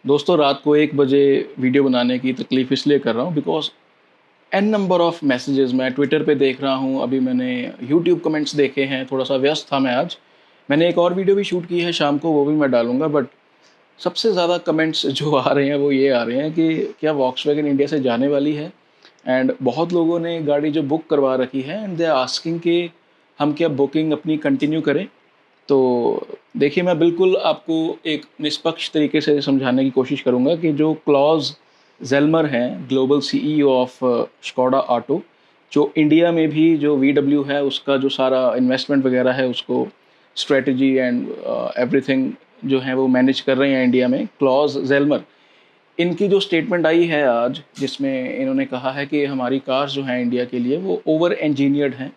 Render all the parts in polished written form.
दोस्तों रात को 1 बजे वीडियो बनाने की तकलीफ़ इसलिए कर रहा हूँ because an number of messages मैं ट्विटर पे देख रहा हूँ, अभी मैंने यूट्यूब कमेंट्स देखे हैं, थोड़ा-सा व्यस्त था मैं आज। मैंने एक और वीडियो भी शूट की है शाम को, वो भी मैं डालूँगा बट सबसे ज़्यादा कमेंट्स जो आ रहे हैं वो ये आ रहे हैं कि क्या वॉक्सवैगन इंडिया से जाने वाली है? एंड बहुत लोगों ने गाड़ी जो बुक करवा रखी है एंड दे आर आस्किंग कि हम क्या बुकिंग अपनी कंटिन्यू करें? तो देखिए, मैं बिल्कुल आपको एक निष्पक्ष तरीके से समझाने की कोशिश करूँगा कि जो क्लॉज़ ज़ेल्मर हैं, global CEO of Skoda auto, जो इंडिया में भी जो वीडब्ल्यू है, उसका जो सारा इन्वेस्टमेंट वगैरह है, उसको स्ट्रैटेजी एंड एवरीथिंग जो है वो मैनेज कर रहे हैं इंडिया में, क्लॉज़ ज़ेल्मर। इनकी जो स्टेटमेंट आई है आज, जिसमें इन्होंने कहा है कि हमारी कार्स जो हैं इंडिया के लिए, वो ओवर इंजीनियर्ड हैं।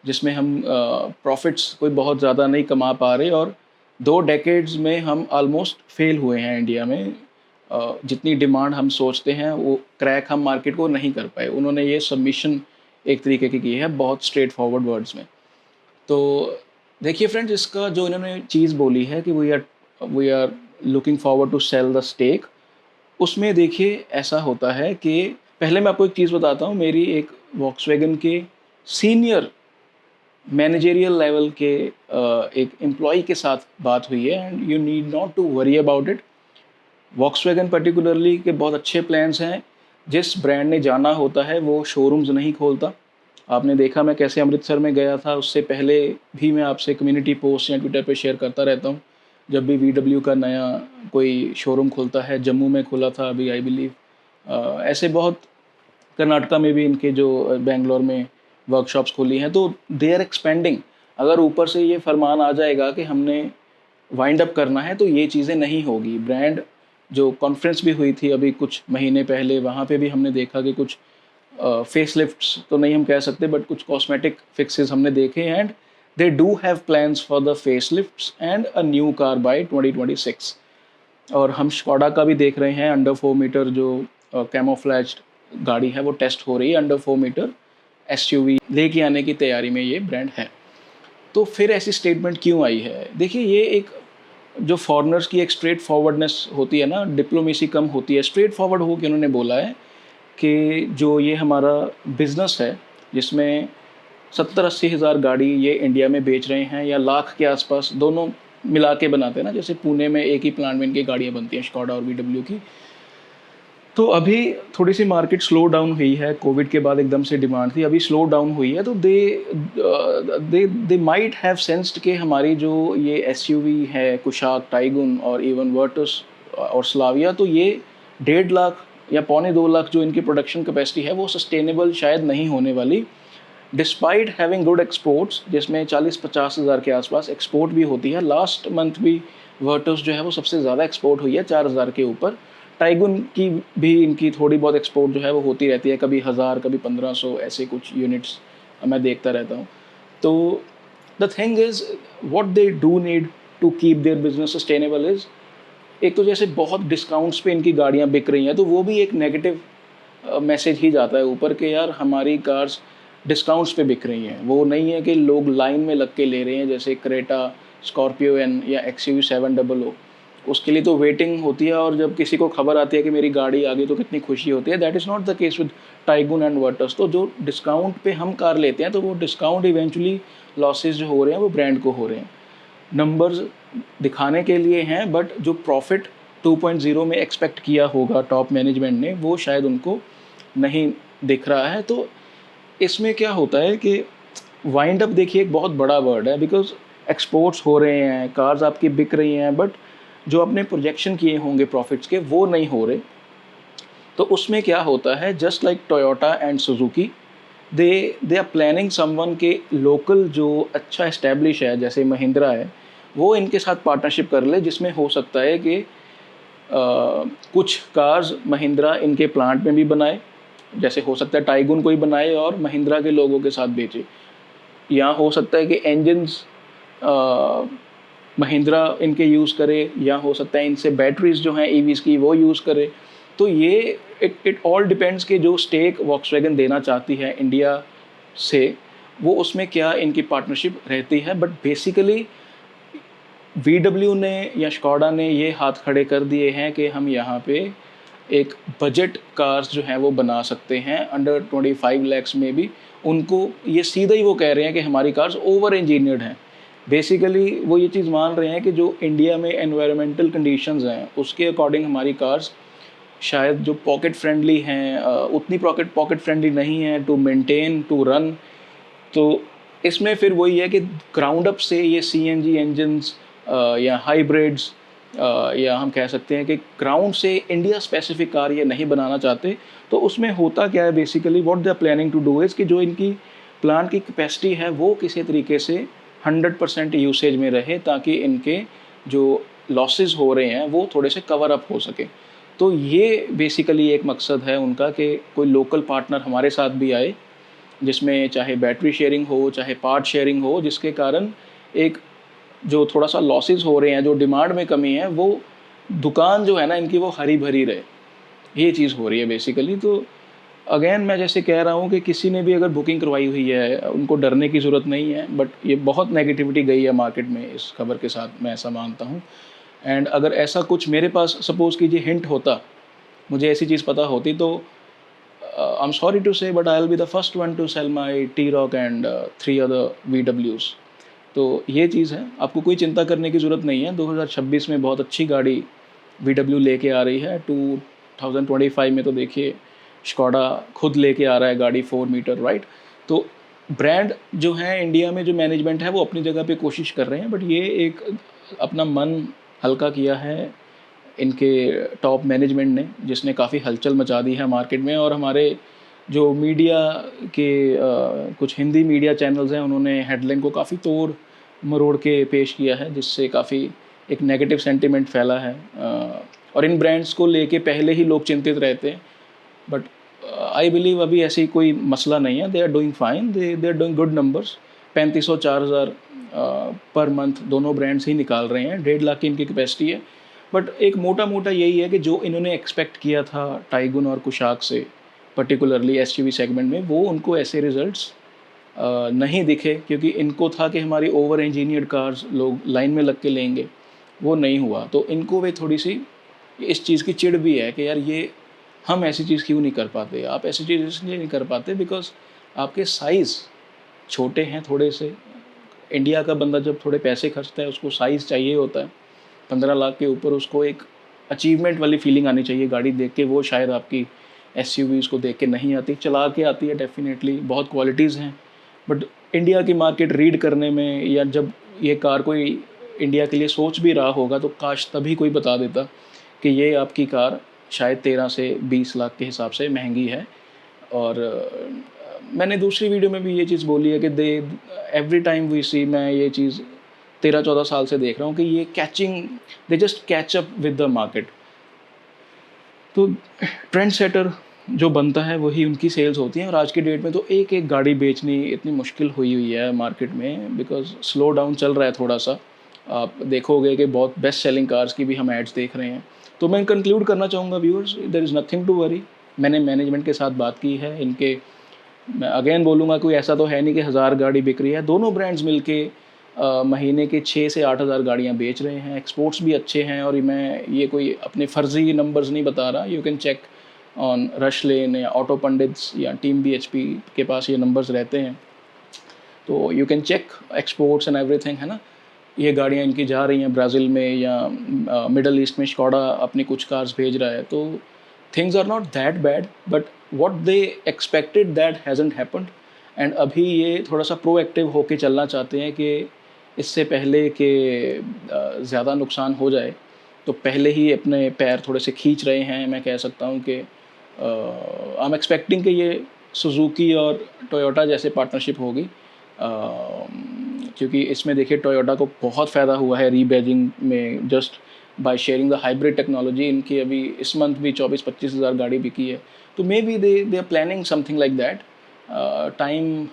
जिसमें हम प्रॉफ़िट्स कोई बहुत ज़्यादा नहीं कमा पा रहे और 2 डेकेड्स में हम ऑलमोस्ट फ़ेल हुए हैं इंडिया में। जितनी डिमांड हम सोचते हैं वो क्रैक हम मार्केट को नहीं कर पाए। उन्होंने ये सबमिशन एक तरीके की है बहुत स्ट्रेट फॉरवर्ड वर्ड्स में। तो देखिए फ्रेंड्स, इसका जो इन्होंने चीज़ बोली है कि we are looking forward to sell the stake, उसमें देखिए ऐसा होता है कि पहले मैं आपको एक चीज़ बताता हूँ। मेरी एक वॉक्सवैगन के सीनियर मैनेजेरियल लेवल के एक एम्प्लॉई के साथ बात हुई है and you need not to worry about it. Volkswagen particularly के बहुत अच्छे प्लान्स हैं। जिस ब्रांड ने जाना होता है वो शोरूम्स नहीं खोलता। आपने देखा मैं कैसे अमृतसर में गया था, उससे पहले भी मैं आपसे कम्युनिटी पोस्ट या ट्विटर पे शेयर करता रहता हूँ। जब भी वीडब्ल्यू का नया कोई शोरूम खुलता है, जम्मू में खुला था अभी आई बिलीव, ऐसे बहुत कर्नाटका में भी इनके जो बैंगलोर में वर्कशॉप्स खुली हैं, तो दे आर एक्सपेंडिंग। अगर ऊपर से ये फरमान आ जाएगा कि हमने वाइंड अप करना है तो ये चीज़ें नहीं होगी। ब्रांड जो कॉन्फ्रेंस भी हुई थी अभी कुछ महीने पहले, वहाँ पे भी हमने देखा कि कुछ फेसलिफ्ट्स तो नहीं हम कह सकते बट कुछ कॉस्मेटिक फिक्सेस हमने देखे and they do have plans for the facelifts and a new car by 2026। और हम स्कोडा का भी देख रहे हैं, अंडर 4 मीटर जो कैमोफ्लेज्ड गाड़ी है वो टेस्ट हो रही है। अंडर 4 मीटर एसयूवी लेके आने की तैयारी में ये ब्रांड है। तो फिर ऐसी स्टेटमेंट क्यों आई है? देखिए, ये एक जो फॉरेनर्स की एक स्ट्रेट फॉरवर्डनेस होती है ना, डिप्लोमेसी कम होती है। स्ट्रेट फॉरवर्ड होके उन्होंने बोला है कि जो ये हमारा बिज़नेस है, जिसमें 70-80 हज़ार गाड़ी ये इंडिया में बेच रहे हैं या लाख के आसपास, दोनों मिला के बनाते हैं ना, जैसे पुणे में एक ही प्लांट में इनकी गाड़ियाँ बनती हैं, स्कोडा और वीडब्ल्यू की। तो अभी थोड़ी-सी मार्केट स्लो डाउन हुई है, कोविड के बाद एकदम से डिमांड थी, अभी स्लो डाउन हुई है, तो दे माइट हैव सेंस्ड कि हमारी जो ये एसयूवी है, कुशाक, टाइगुन और इवन वर्टस और स्लाविया, तो ये 1.5 लाख या पौने 2 लाख जो इनकी प्रोडक्शन कैपेसिटी है, वो सस्टेनेबल शायद नहीं होने वाली। डिस्पाइट हैविंग गुड एक्सपोर्ट्स, जिसमें 40-50 हज़ार के आसपास एक्सपोर्ट भी होती है। लास्ट मंथ भी वर्टस जो है वो सबसे ज़्यादा एक्सपोर्ट हुई है, 4,000 के ऊपर। टाइगुन की भी इनकी थोड़ी बहुत एक्सपोर्ट जो है वो होती रहती है, कभी 1000 कभी 1500 ऐसे कुछ यूनिट्स मैं देखता रहता हूँ। तो the thing is what they do need to keep their business sustainable is, एक तो जैसे बहुत डिस्काउंट्स पे इनकी गाड़ियाँ बिक रही हैं, तो वो भी एक नेगेटिव मैसेज ही जाता है ऊपर कि यार हमारी कार्स डिस्काउंट्स पे बिक रही हैं। वो नहीं है कि लोग लाइन में लग के ले रहे हैं, जैसे क्रेटा, स्कॉर्पियो एन या एक्सयूवी 700, उसके लिए तो वेटिंग होती है और जब किसी को खबर आती है कि मेरी गाड़ी आ गई तो कितनी खुशी होती है। That is not the case with Tiguan and Virtus. तो जो डिस्काउंट पे हम कार लेते हैं, तो वो डिस्काउंट इवेंचुअली लॉसेस जो हो रहे हैं वो ब्रांड को हो रहे हैं। नंबर्स दिखाने के लिए हैं बट जो प्रॉफिट 2.0 में एक्सपेक्ट किया होगा टॉप मैनेजमेंट ने, वो शायद उनको नहीं दिख रहा है। तो इसमें क्या होता है कि वाइंड अप, देखिए एक बहुत बड़ा वर्ड है, बिकॉज एक्सपोर्ट्स हो रहे हैं, कार्स आपकी बिक रही हैं, बट जो आपने प्रोजेक्शन किए होंगे प्रॉफिट्स के वो नहीं हो रहे। तो उसमें क्या होता है, just like Toyota and Suzuki, they they are planning someone के लोकल जो अच्छा इस्टेब्लिश है, जैसे महिंद्रा है, वो इनके साथ पार्टनरशिप कर ले, जिसमें हो सकता है कि कुछ कार्स महिंद्रा इनके प्लांट में भी बनाए, जैसे हो सकता है टाइगुन कोई बनाए और महिंद्रा के लोगों के साथ बेचे, या हो सकता है कि इंजन्स महिंद्रा इनके यूज़ करे, या हो सकता है इनसे बैटरीज जो हैं ईवीज़ की वो यूज़ करे। तो ये इट ऑल डिपेंड्स कि जो स्टेक वॉक्सवैगन देना चाहती है इंडिया से, वो उसमें क्या इनकी पार्टनरशिप रहती है। बट बेसिकली वीडब्ल्यू ने या स्कॉडा ने ये हाथ खड़े कर दिए हैं कि हम यहाँ पे एक बजट कार्स जो हैं वो बना सकते हैं अंडर 25 लैक्स में भी। उनको ये सीधा ही वो कह रहे हैं कि हमारी कार्स ओवर इंजीनियर्ड हैं। बेसिकली वो ये चीज़ मान रहे हैं कि जो इंडिया में एनवायरमेंटल कंडीशंस हैं उसके अकॉर्डिंग हमारी कार्स शायद जो पॉकेट फ्रेंडली हैं उतनी पॉकेट पॉकेट फ्रेंडली नहीं है टू मेंटेन टू रन। तो इसमें फिर वही है कि ग्राउंड अप से ये सीएनजी इंजन्स या हाइब्रिड्स या हम कह सकते हैं कि ग्राउंड से इंडिया स्पेसिफिक कार ये नहीं बनाना चाहते। तो उसमें होता क्या है basically what they are planning to do is कि जो इनकी प्लांट की कैपेसिटी है वो किसी तरीके से 100% यूसेज में रहे ताकि इनके जो लॉसेस हो रहे हैं वो थोड़े से कवर अप हो सके। तो ये बेसिकली एक मकसद है उनका कि कोई लोकल पार्टनर हमारे साथ भी आए जिसमें चाहे बैटरी शेयरिंग हो चाहे पार्ट शेयरिंग हो, जिसके कारण एक जो थोड़ा सा लॉसेस हो रहे हैं, जो डिमांड में कमी है, वो दुकान जो है ना इनकी वो हरी भरी रहे। ये चीज़ हो रही है बेसिकली। तो अगेन मैं जैसे कह रहा हूँ कि किसी ने भी अगर बुकिंग करवाई हुई है उनको डरने की ज़रूरत नहीं है, बट ये बहुत नेगेटिविटी गई है मार्केट में इस खबर के साथ, मैं ऐसा मानता हूँ। एंड अगर ऐसा कुछ मेरे पास सपोज़ कीजिए हिंट होता, मुझे ऐसी चीज़ पता होती, तो I'm sorry to say, but I'll be the first one to sell my T-Roc and 3 other VWs। तो ये चीज़ है, आपको कोई चिंता करने की ज़रूरत नहीं है। 2026 में बहुत अच्छी गाड़ी VW लेके आ रही है। 2025 में तो देखिए स्कोडा खुद लेके आ रहा है गाड़ी 4 मीटर, राइट। तो ब्रांड जो है इंडिया में, जो मैनेजमेंट है वो अपनी जगह पे कोशिश कर रहे हैं, बट ये एक अपना मन हल्का किया है इनके टॉप मैनेजमेंट ने, जिसने काफ़ी हलचल मचा दी है मार्केट में। और हमारे जो मीडिया के कुछ हिंदी मीडिया चैनल्स हैं उन्होंने हेडलाइन को काफ़ी तोड़ मरोड़ के पेश किया है, जिससे काफ़ी एक नेगेटिव सेंटिमेंट फैला है। और इन ब्रांड्स को लेके पहले ही लोग चिंतित रहते हैं, बट आई बिलीव अभी ऐसी कोई मसला नहीं है। They are doing fine, they are doing good numbers. 3500-4000 per month दोनों ब्रांड्स ही निकाल रहे हैं। 1.5 लाख की इनकी कैपेसिटी है। बट एक मोटा मोटा यही है कि जो इन्होंने एक्सपेक्ट किया था टाइगुन और कुशाक से, पर्टिकुलरली एसयूवी सेगमेंट में, वो उनको ऐसे रिजल्ट्स नहीं दिखे, क्योंकि इनको था कि हमारी ओवर इंजीनियर्ड कार्स लोग लाइन में लग के लेंगे। वो नहीं हुआ। तो इनको वे थोड़ी सी इस चीज़ की चिढ़ भी है कि यार ये हम ऐसी चीज़ क्यों नहीं कर पाते। आप ऐसी चीज़ इसलिए नहीं कर पाते बिकॉज आपके साइज़ छोटे हैं थोड़े से। इंडिया का बंदा जब थोड़े पैसे खर्चता है उसको साइज़ चाहिए होता है। 15 लाख के ऊपर उसको एक अचीवमेंट वाली फीलिंग आनी चाहिए गाड़ी देख के। वो शायद आपकी एसयूवीज़ को देख के नहीं आती। चला के आती है डेफिनेटली, बहुत क्वालिटीज़ हैं, बट इंडिया की मार्केट रीड करने में, या जब ये कार कोई इंडिया के लिए सोच भी रहा होगा तो काश तभी कोई बता देता कि ये आपकी कार शायद 13 से 20 लाख के हिसाब से महंगी है। और मैंने दूसरी वीडियो में भी ये चीज़ बोली है कि दे एवरी टाइम वी सी, मैं ये चीज़ 13-14 साल से देख रहा हूँ कि ये they just catch up with the market. तो ट्रेंड सेटर जो बनता है वही उनकी सेल्स होती हैं। और आज की डेट में तो एक एक गाड़ी बेचनी इतनी मुश्किल हुई हुई है मार्केट में, बिकॉज स्लो डाउन चल रहा है थोड़ा सा। आप देखोगे कि बहुत बेस्ट सेलिंग कार्स की भी हम एड्स देख रहे हैं। तो मैं कंक्लूड करना चाहूँगा viewers, there is nothing to worry. मैंने मैनेजमेंट के साथ बात की है इनके। मैं अगेन बोलूँगा, कोई ऐसा तो है नहीं कि 1000 गाड़ी बिक रही है। दोनों ब्रांड्स मिलके महीने के 6 से 8 हज़ार गाड़ियाँ बेच रहे हैं। एक्सपोर्ट्स भी अच्छे हैं। और मैं ये कोई अपने फर्जी नंबर्स नहीं बता रहा। You can check on Rush Lane या ऑटो पंडित्स या टीम BHP के पास ये नंबर्स रहते हैं। तो you can check exports and everything, है ना। ये गाड़ियाँ इनकी जा रही हैं ब्राज़ील में या मिडल ईस्ट में। स्कोडा अपनी कुछ कार्स भेज रहा है। तो things are not that bad, but what they expected that hasn't happened. And अभी ये थोड़ा सा प्रोएक्टिव होके चलना चाहते हैं कि इससे पहले कि ज़्यादा नुकसान हो जाए, तो पहले ही अपने पैर थोड़े से खींच रहे हैं। मैं कह सकता हूँ कि आई एम एक्सपेक्टिंग कि ये सुजुकी और टोयोटा जैसे पार्टनरशिप होगी, क्योंकि इसमें देखिए टोयोटा को बहुत फ़ायदा हुआ है रीबैजिंग में, just by sharing the hybrid technology. इनकी अभी इस मंथ भी 24-25 हज़ार गाड़ी बिकी है। तो maybe they are planning something like that. Time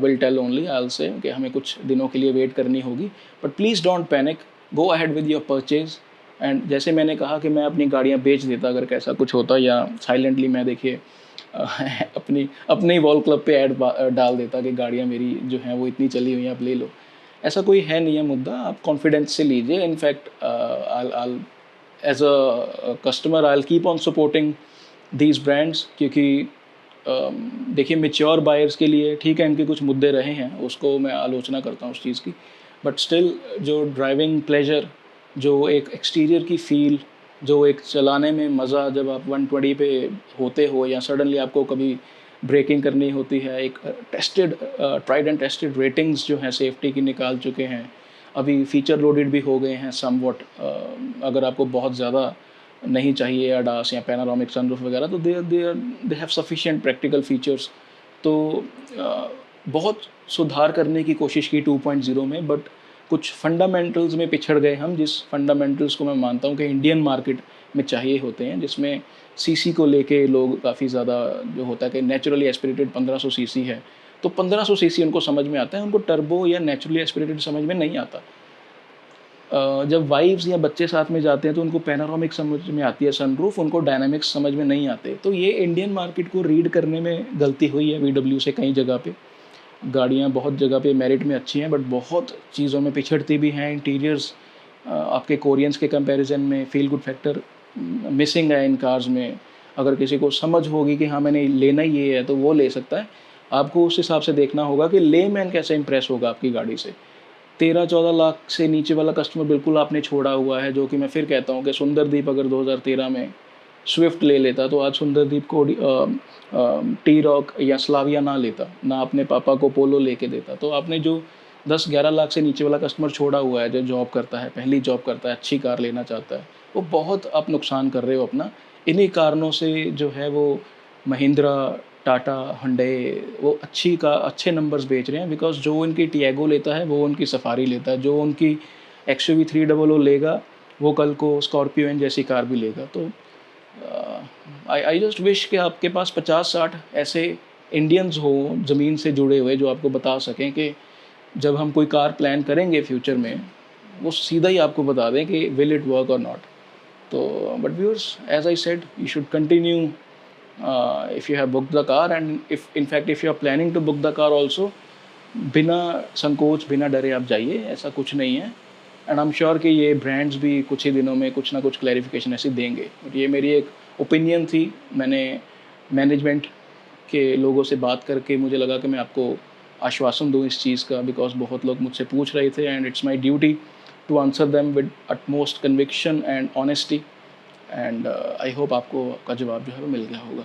will tell only, I will say कि हमें कुछ दिनों के लिए वेट करनी होगी। But please don't panic, go ahead with your purchase. And जैसे मैंने कहा कि मैं अपनी गाड़ियाँ बेच देता अगर कैसा कुछ होता, या साइलेंटली मैं देखिए अपने ही वॉल क्लब पे ऐड डाल देता कि गाड़ियाँ मेरी जो हैं वो इतनी चली हुई हैं, आप ले लो। ऐसा कोई है नहीं है मुद्दा, आप कॉन्फिडेंस से लीजिए। In fact I as a customer I keep on supporting these brands, क्योंकि देखिए मेच्योर बायर्स के लिए ठीक है इनके कुछ मुद्दे रहे हैं, उसको मैं आलोचना करता हूँ उस चीज़ की, बट स्टिल जो ड्राइविंग प्लेजर, जो एक एक्सटीरियर की फील, जो एक चलाने में मज़ा जब आप 120 पे होते हो या सडनली आपको कभी ब्रेकिंग करनी होती है, एक tested tried and tested ratings जो हैं सेफ्टी की निकाल चुके हैं, अभी फीचर लोडेड भी हो गए हैं समवॉट। अगर आपको बहुत ज़्यादा नहीं चाहिए अडास या पैनारोमिक सनरूफ वगैरह, तो they have sufficient practical features. तो बहुत सुधार करने की कोशिश की 2.0 में, बट कुछ फंडामेंटल्स में पिछड़ गए हम, जिस फंडामेंटल्स को मैं मानता हूँ कि इंडियन मार्केट में चाहिए होते हैं, जिसमें सीसी को लेके लोग काफ़ी ज़्यादा जो होता है कि नेचुरली एस्पिरेटेड 1500 सीसी है, तो 1500 सीसी उनको समझ में आता है, उनको टर्बो या नेचुरली एस्पिरेटेड समझ में नहीं आता। जब वाइफ्स या बच्चे साथ में जाते हैं तो उनको पैनारोमिक समझ में आती है सनरूफ, उनको डायनामिक्स समझ में नहीं आते। तो ये इंडियन मार्केट को रीड करने में गलती हुई है वीडब्ल्यू से कई जगह पे। गाड़ियाँ बहुत जगह पे मेरिट में अच्छी हैं, बट बहुत चीज़ों में पिछड़ती भी हैं। इंटीरियर्स आपके कोरियंस के कंपैरिजन में फील गुड फैक्टर मिसिंग है इन कार्स में। अगर किसी को समझ होगी कि हाँ मैंने लेना ही ये है तो वो ले सकता है। आपको उस हिसाब से देखना होगा कि लेमैन कैसे इंप्रेस होगा आपकी गाड़ी से। 13-14 लाख से नीचे वाला कस्टमर बिल्कुल आपने छोड़ा हुआ है, जो कि मैं फिर कहता हूँ कि सुंदरदीप अगर 2013 में स्विफ्ट ले लेता तो आज सुंदरदीप को टी रॉक या स्लाविया ना लेता, ना अपने पापा को पोलो लेके देता। तो आपने जो 10-11 लाख से नीचे वाला कस्टमर छोड़ा हुआ है, जो जॉब करता है, पहली जॉब करता है, अच्छी कार लेना चाहता है, वो बहुत आप नुकसान कर रहे हो अपना। इन्हीं कारणों से जो है वो महिंद्रा, टाटा, हुंडई वो अच्छे नंबर्स बेच रहे हैं, बिकॉज़ जो उनकी टियागो लेता है वो उनकी सफारी लेता है, जो उनकी एक्सयूवी 300 लेगा वो कल को स्कॉर्पियो एन जैसी कार भी लेगा। तो आई जस्ट विश कि आपके पास 50-60 ऐसे इंडियंस हो ज़मीन से जुड़े हुए, जो आपको बता सकें कि जब हम कोई कार प्लान करेंगे फ्यूचर में, वो सीधा ही आपको बता दें कि विल इट वर्क और नॉट। तो but viewers, as I said, you should continue if you have booked the car, and if in fact if you are planning to book the car also, बिना संकोच बिना डरे आप जाइए, ऐसा कुछ नहीं है। एंड आई एम श्योर कि ये ब्रांड्स भी कुछ ही दिनों में कुछ ना कुछ क्लैरिफिकेशन ऐसी देंगे। ये मेरी एक ओपिनियन थी, मैंने मैनेजमेंट के लोगों से बात करके मुझे लगा कि मैं आपको आश्वासन दूं इस चीज़ का, बिकॉज बहुत लोग मुझसे पूछ रहे थे and it's my duty to answer them with utmost conviction and honesty. And I hope आपको आपका जवाब जो है वो मिल गया होगा।